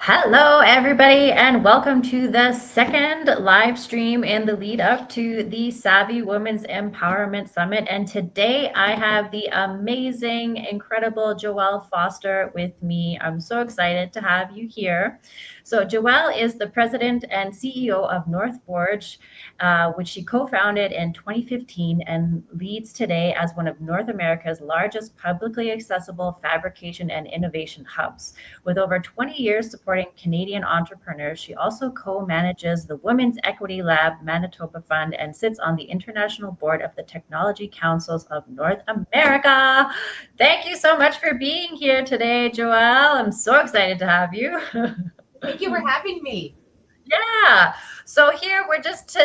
Hello, everybody, and welcome to the second live stream in the lead up to the Savvy Women's Empowerment Summit. And today I have the amazing, incredible Joelle Foster with me. I'm so excited to have you here. So, Joelle is the president and CEO of North Forge, which she co founded in 2015 and leads today as one of North America's largest publicly accessible fabrication and innovation hubs. With over 20 years supporting Canadian entrepreneurs, she also co-manages the Women's Equity Lab Manitoba Fund and sits on the international board of the Technology Councils of North America. Thank you so much for being here today, Joelle. I'm so excited to have you. Thank you for having me. Yeah. So here we're just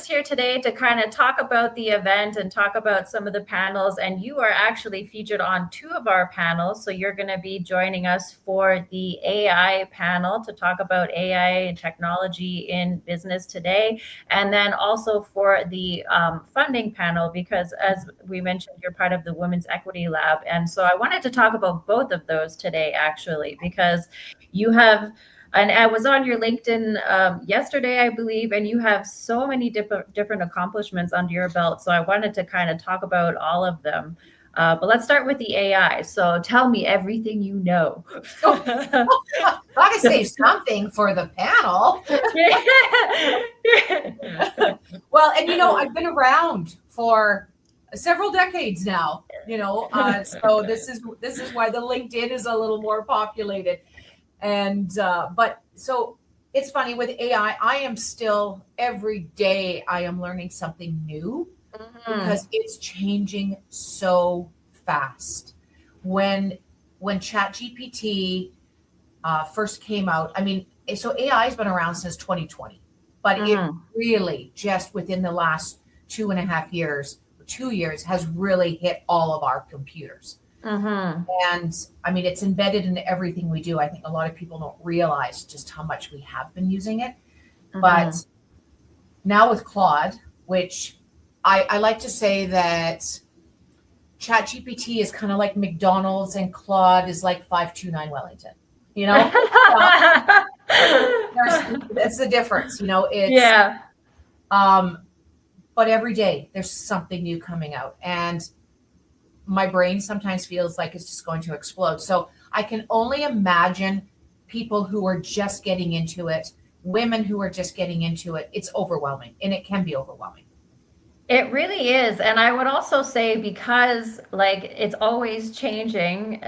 here today to kind of talk about the event and talk about some of the panels. And you are actually featured on two of our panels. So you're going to be joining us for the AI panel to talk about AI and technology in business today, and then also for the funding panel, because as we mentioned, you're part of the Women's Equity Lab. And so I wanted to talk about both of those today, actually, because you have. And I was on your LinkedIn yesterday, I believe, and you have so many different accomplishments under your belt. So I wanted to kind of talk about all of them. But let's start with the AI. So tell me everything you know. Gotta save something for the panel. Well, and I've been around for several decades now. So this is why the LinkedIn is a little more populated. But so it's funny with AI, I am still every day I am learning something new because it's changing so fast. When ChatGPT first came out, I mean, so AI has been around since 2020, but it really just within the last 2 years has really hit all of our computers. And I mean, it's embedded in everything we do. I think a lot of people don't realize just how much we have been using it. But now with Claude, which I like to say that ChatGPT is kind of like McDonald's and Claude is like 529 Wellington. That's the difference. Yeah. But every day there's something new coming out. And my brain sometimes feels like it's just going to explode. So I can only imagine people who are just getting into it, women who are just getting into it. It's overwhelming, and it can be overwhelming. It really is. And I would also say, because it's always changing,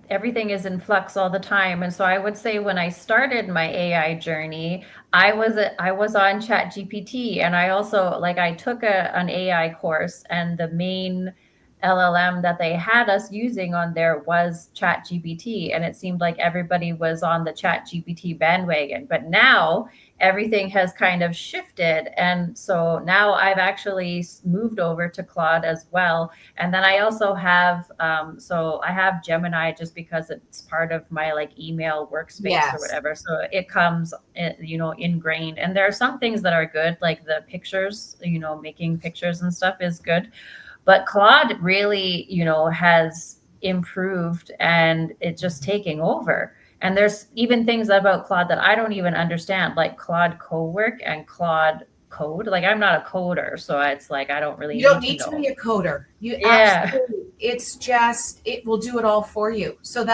everything is in flux all the time. And so I would say when I started my AI journey, I was on ChatGPT, and I also I took an AI course, and the main LLM that they had us using on there was ChatGPT, and it seemed like everybody was on the ChatGPT bandwagon. But now everything has kind of shifted, and so now I've actually moved over to Claude as well. And then I also have I have Gemini, just because it's part of my email workspace or whatever. So it comes ingrained, and there are some things that are good, like the pictures, making pictures and stuff is good. But Claude really, has improved, and it's just taking over. And there's even things about Claude that I don't even understand, like Claude Cowork and Claude Code. I'm not a coder, so it's I don't really You don't need to to know. be a coder. Yeah. It's just, it will do it all for you. So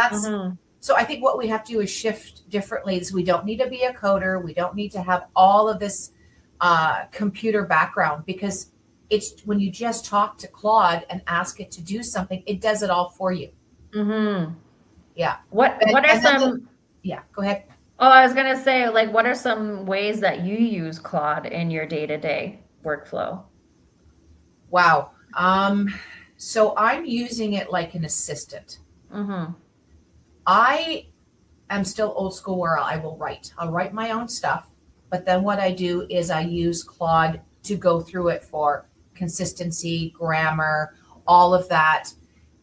so I think what we have to do is shift differently. Is we don't need to be a coder. We don't need to have all of this computer background, because it's when you just talk to Claude and ask it to do something, it does it all for you. Yeah. What are some? Yeah, go ahead. Oh, I was gonna say, what are some ways that you use Claude in your day-to-day workflow? Wow. So I'm using it like an assistant. I am still old school, where I'll write my own stuff. But then what I do is I use Claude to go through it for consistency, grammar, all of that.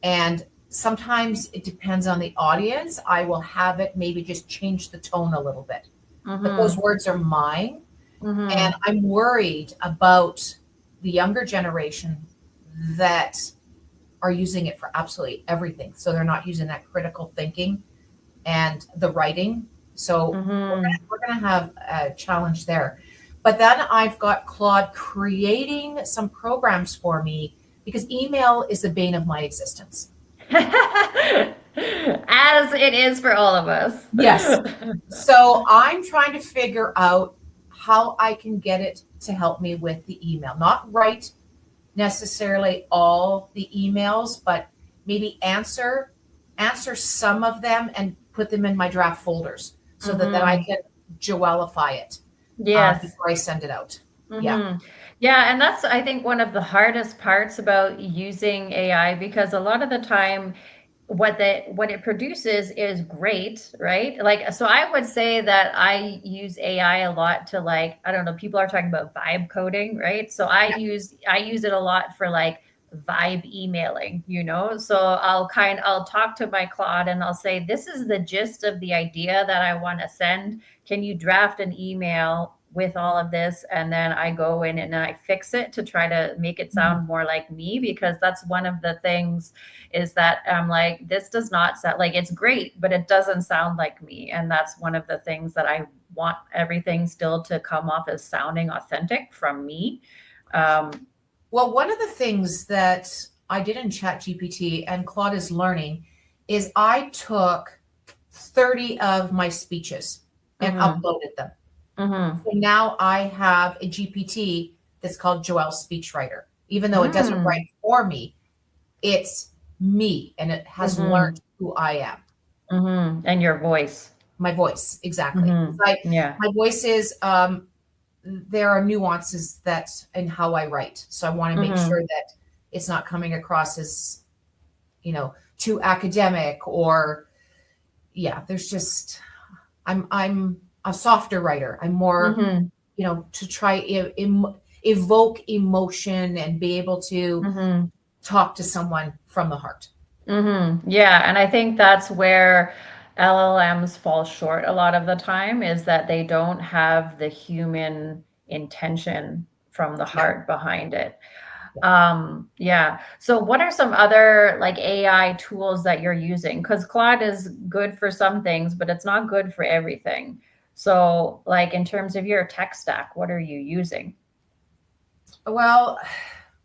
And sometimes it depends on the audience. I will have it maybe just change the tone a little bit. But those words are mine. And I'm worried about the younger generation that are using it for absolutely everything. So they're not using that critical thinking and the writing. So Mm-hmm. we're gonna have a challenge there. But then I've got Claude creating some programs for me because email is the bane of my existence. As it is for all of us. Yes. So I'm trying to figure out how I can get it to help me with the email. Not write necessarily all the emails, but maybe answer some of them and put them in my draft folders so that I Hmm. can Joellify it Yes. before I send it out. Yeah. Hmm. Yeah, and that's, I think, one of the hardest parts about using AI because a lot of the time what it produces is great, right? Like, so I would say that I use AI a lot to, like, I don't know, people are talking about vibe coding, right? So Yeah. I use it a lot for like vibe emailing, you know? So I'll talk to my Claude and I'll say, this is the gist of the idea that I want to send. Can you draft an email with all of this? And then I go in and I fix it to try to make it Mhm. sound more like me, because that's one of the things is that I'm like, this does not sound like, it's great, but it doesn't sound like me. And that's one of the things that I want everything still to come off as sounding authentic from me. Um, Well, one of the things that I did in ChatGPT and Claude is learning is I took 30 of my speeches and mhm, uploaded them. mhm, So now I have a GPT that's called Joelle Speechwriter. Even though it doesn't mm, write for me, it's me and it has learned mhm, who I am. mhm. And your voice. My voice, exactly. Mhm. Yeah. My voice is there are nuances that in how I write. So I want to make sure Mhm. that it's not coming across as, too academic or yeah, there's just I'm a softer writer. I'm more, Mhm. to try evoke emotion and be able to Mhm. talk to someone from the heart. Yeah, and I think that's where LLMs fall short a lot of the time, is that they don't have the human intention from the Yeah. heart behind it. Yeah. So what are some other like AI tools that you're using? Because Claude is good for some things, but it's not good for everything. So, like in terms of your tech stack, what are you using? Well,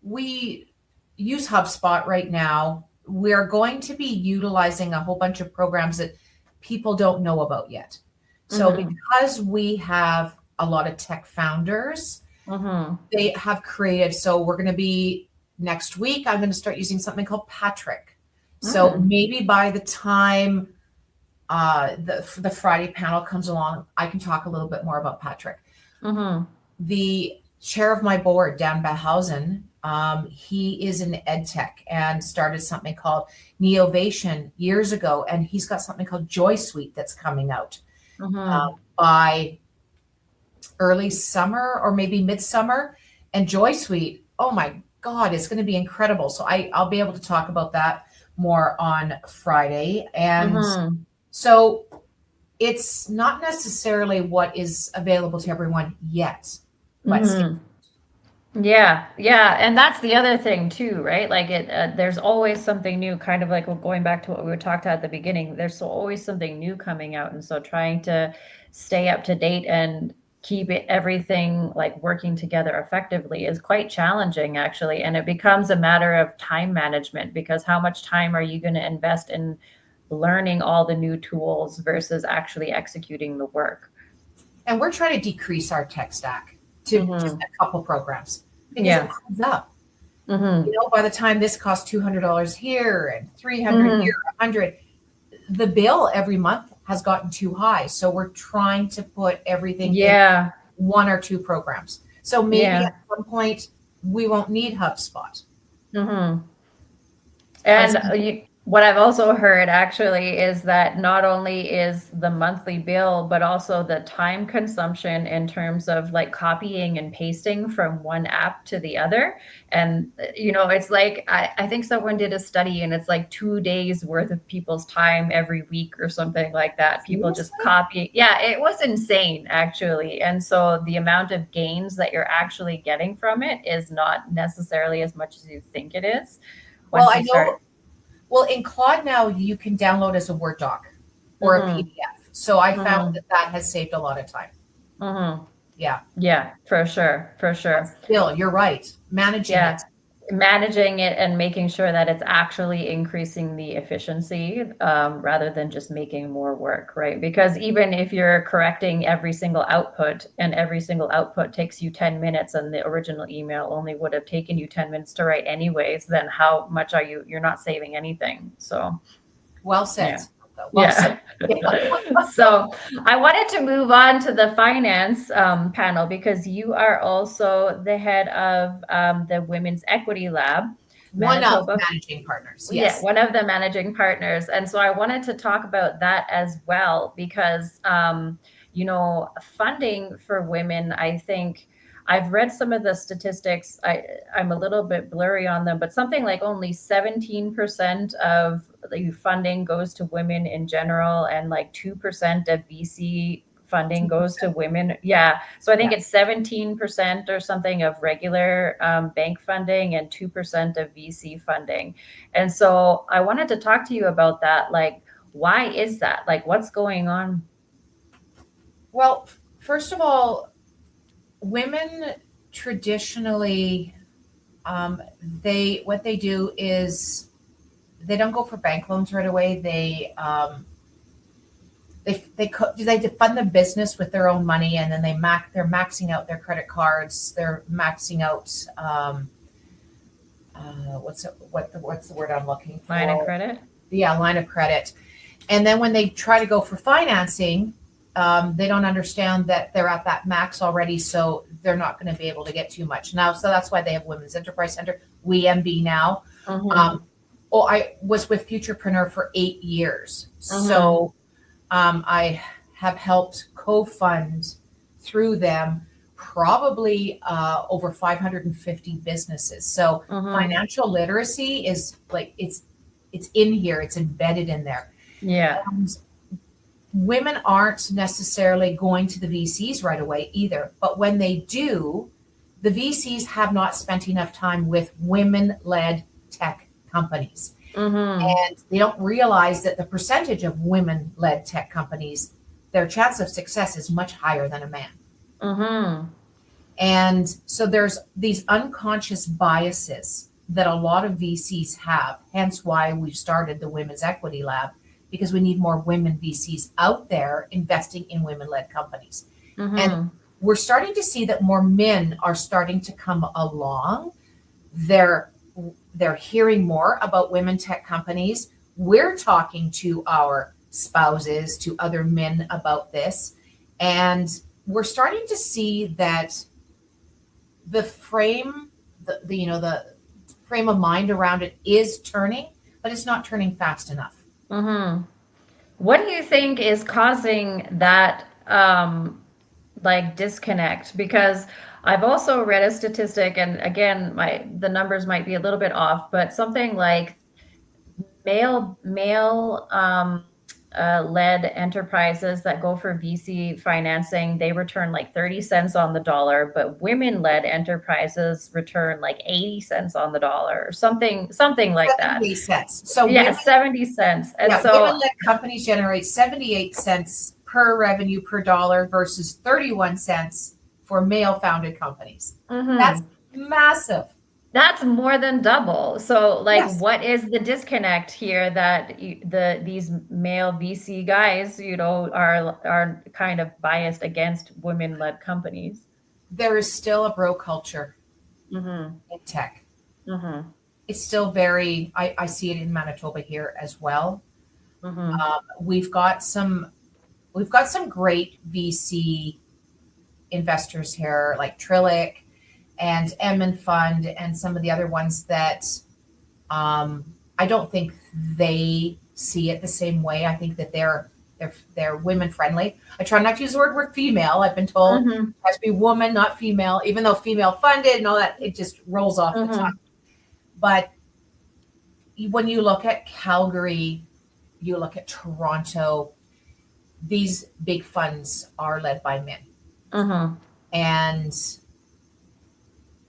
we use HubSpot right now. We're going to be utilizing a whole bunch of programs that people don't know about yet. So, Mm-hmm. because we have a lot of tech founders, Mm-hmm. they have created. So, we're going to be next week, I'm going to start using something called Patrick. So, Mm-hmm. maybe by the time the Friday panel comes along, I can talk a little bit more about Patrick. Mm-hmm. The chair of my board, Dan Behausen, he is in ed tech and started something called Neovation years ago, and he's got something called Joy Suite that's coming out Mm-hmm. by early summer or maybe midsummer. And Joy Suite, oh my God, it's going to be incredible. So I'll be able to talk about that more on Friday. And Mm-hmm. so it's not necessarily what is available to everyone yet, but Mm-hmm. Yeah, yeah, and that's the other thing too, right? Like there's always something new, kind of like going back to what we were talked about at the beginning. There's always something new coming out, and so trying to stay up to date and keep everything like working together effectively is quite challenging, actually. And it becomes a matter of time management, because how much time are you going to invest in learning all the new tools versus actually executing the work? and we're trying to decrease our tech stack to just Mm-hmm. a couple programs because it Yeah. adds up. Mm-hmm. By the time this costs $200 here and 300 here, Mm-hmm. 100, the bill every month has gotten too high. So we're trying to put everything in Yeah. one or two programs. So maybe at Yeah. some point we won't need HubSpot. Hmm. But And what I've also heard actually is that not only is the monthly bill, but also the time consumption in terms of like copying and pasting from one app to the other. And, it's like, I think someone did a study and it's like 2 days worth of people's time every week or something like that. People just seriously? copy. Yeah, it was insane actually. And so the amount of gains that you're actually getting from it is not necessarily as much as you think it is Well, once I you know. start. Well, in Claude now you can download as a Word doc or a Mhm. PDF. So I found Mm-hmm. that that has saved a lot of time. Mm-hmm. Yeah. Yeah, for sure, for But sure. still, you're right. Managing Yeah, it. managing it and making sure that it's actually increasing the efficiency, rather than just making more work, right? Because even if you're correcting every single output and every single output takes you 10 minutes and the original email only would have taken you 10 minutes to write anyways, then how much you're not saving anything. So, Well said. yeah. Well said. Yeah. Yeah. So I wanted to move on to the finance panel because you are also the head of the Women's Equity Lab, One of Manitoba. managing partners. Yeah, Yes. one of the managing partners. And so I wanted to talk about that as well because, funding for women, I think I've read some of the statistics. I'm a little bit blurry on them, but something like only 17% of the funding goes to women in general, and like 2% of VC funding goes to 2%. women. Yeah. So I think Yeah. it's 17% or something of regular bank funding and 2% of VC funding. And so I wanted to talk to you about that. Like, why is that? Like, what's going on? Well, first of all, women traditionally, they what they do is they don't go for bank loans right away. They fund the business with their own money, and then they're maxing out their credit cards. They're maxing out what's the word I'm looking Line of for? credit? Yeah, line of credit. And then when they try to go for financing, they don't understand that they're at that max already, so they're not going to be able to get too much now. So that's why they have Women's Enterprise Center, WeMB now. Mm-hmm. Um, I was with Futurepreneur for 8 years, Mm-hmm. so I have helped co-fund through them probably over 550 businesses. So Mm-hmm. financial literacy is like it's in here, it's embedded in there. Yeah. And women aren't necessarily going to the VCs right away either, but when they do, the VCs have not spent enough time with women-led tech companies. Mm-hmm. And they don't realize that the percentage of women-led tech companies, their chance of success is much higher than a man. Mm-hmm. And so there's these unconscious biases that a lot of VCs have, hence why we've started the Women's Equity Lab, because we need more women VCs out there investing in women-led companies. And Mm-hmm. we're starting to see that more men are starting to come along. They're they're hearing more about women tech companies. We're talking to our spouses, to other men about this, and we're starting to see that the frame, the frame of mind around it is turning, but it's not turning fast enough. Mm-hmm. What do you think is causing that like disconnect? Because I've also read a statistic, and again, the numbers might be a little bit off, but something like male led enterprises that go for VC financing, they return like 30 cents on the dollar, but women led enterprises return like 80 cents on the dollar or something like that. 78 cents. So Yeah, women, 70 cents. And yeah, so women-led companies generate 78 cents per revenue per dollar versus 31 cents for male-founded companies. That's mhm. massive. That's more than double. So, like, Yes. what is the disconnect here that these male VC guys, are kind of biased against women-led companies? There is still a bro culture Mhm. in tech. Mhm. It's still very, I see it in Manitoba here as well. Mhm. We've got some great VC investors here, like Trillic and Emin Fund, and some of the other ones that I don't think they see it the same way. I think that they're women friendly. I try not to use the word female. I've been told it Mhm. has to be woman, not female, even though female funded and all that, it just rolls off the tongue. Mhm. But when you look at Calgary, you look at Toronto, these big funds are led by men. Mhm. And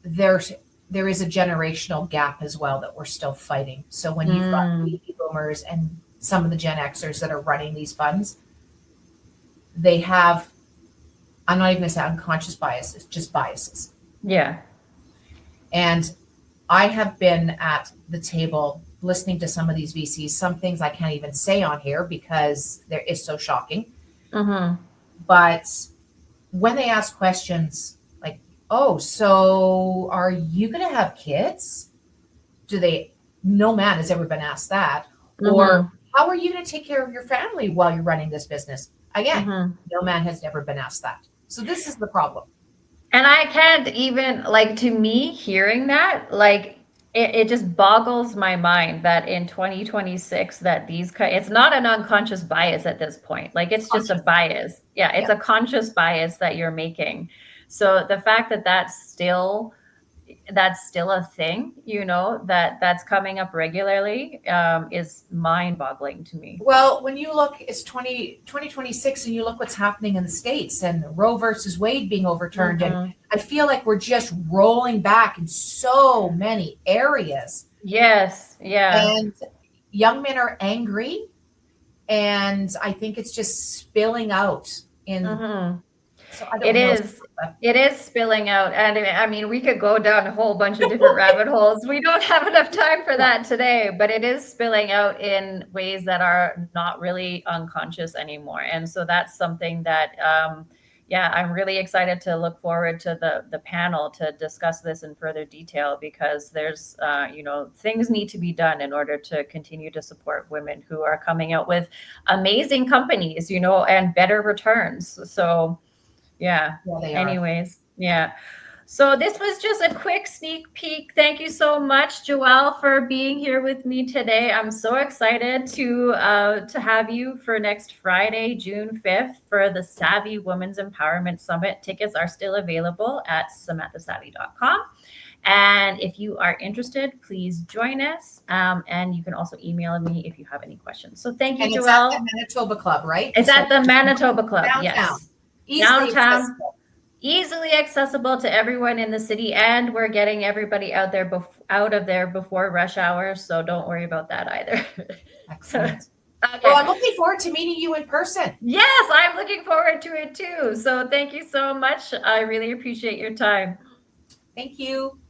there's there is a generational gap as well that we're still fighting. So when you've got Mm. baby boomers and some of the Gen Xers that are running these funds, they have, I'm not even going to say unconscious biases, just biases. Yeah. And I have been at the table listening to some of these VCs, some things I can't even say on here because there is so shocking. Mm-hmm. But when they ask questions like, oh, so are you going to have kids? Do they, no man has ever been asked that. Or Mm-hmm. how are you going to take care of your family while you're running this business? Again, Mm-hmm. no man has ever been asked that. So this is the problem. And I can't even, like, to me, hearing that, like, it just boggles my mind that in 2026 that it's not an unconscious bias at this point. Like, it's just a Conscious. bias. Yeah, it's Yeah. a conscious bias that you're making. So the fact that that's still a thing, that's coming up regularly, is mind-boggling to me. Well, when you look, it's 2026, and you look what's happening in the States and Roe versus Wade being overturned. And Hmm. I feel like we're just rolling back in so many areas. Yes, yeah. And young men are angry. And I think it's just spilling out in, Hmm. so I It don't know. is. It is spilling out. And I mean, we could go down a whole bunch of different rabbit holes. We don't have enough time for that today, but it is spilling out in ways that are not really unconscious anymore. And so that's something that, yeah, I'm really excited to look forward to the panel to discuss this in further detail, because there's, things need to be done in order to continue to support women who are coming out with amazing companies, and better returns. So, yeah. Yeah, they are. Anyways, yeah. So this was just a quick sneak peek. Thank you so much, Joelle, for being here with me today. I'm so excited to have you for next Friday, June 5th, for the Savvy Women's Empowerment Summit. Tickets are still available at samanthasavvy.com. And if you are interested, please join us. And you can also email me if you have any questions. So thank you, And it's at the Joelle. Manitoba Club, right? It's Just at the Manitoba Club. downtown, Yes. easily Downtown, accessible. easily accessible to everyone in the city, and we're getting everybody out of there before rush hour, so don't worry about that either. Excellent. Well, Okay. I'm looking forward to meeting you in person. Yes, I'm looking forward to it too. So thank you so much. I really appreciate your time. Thank you.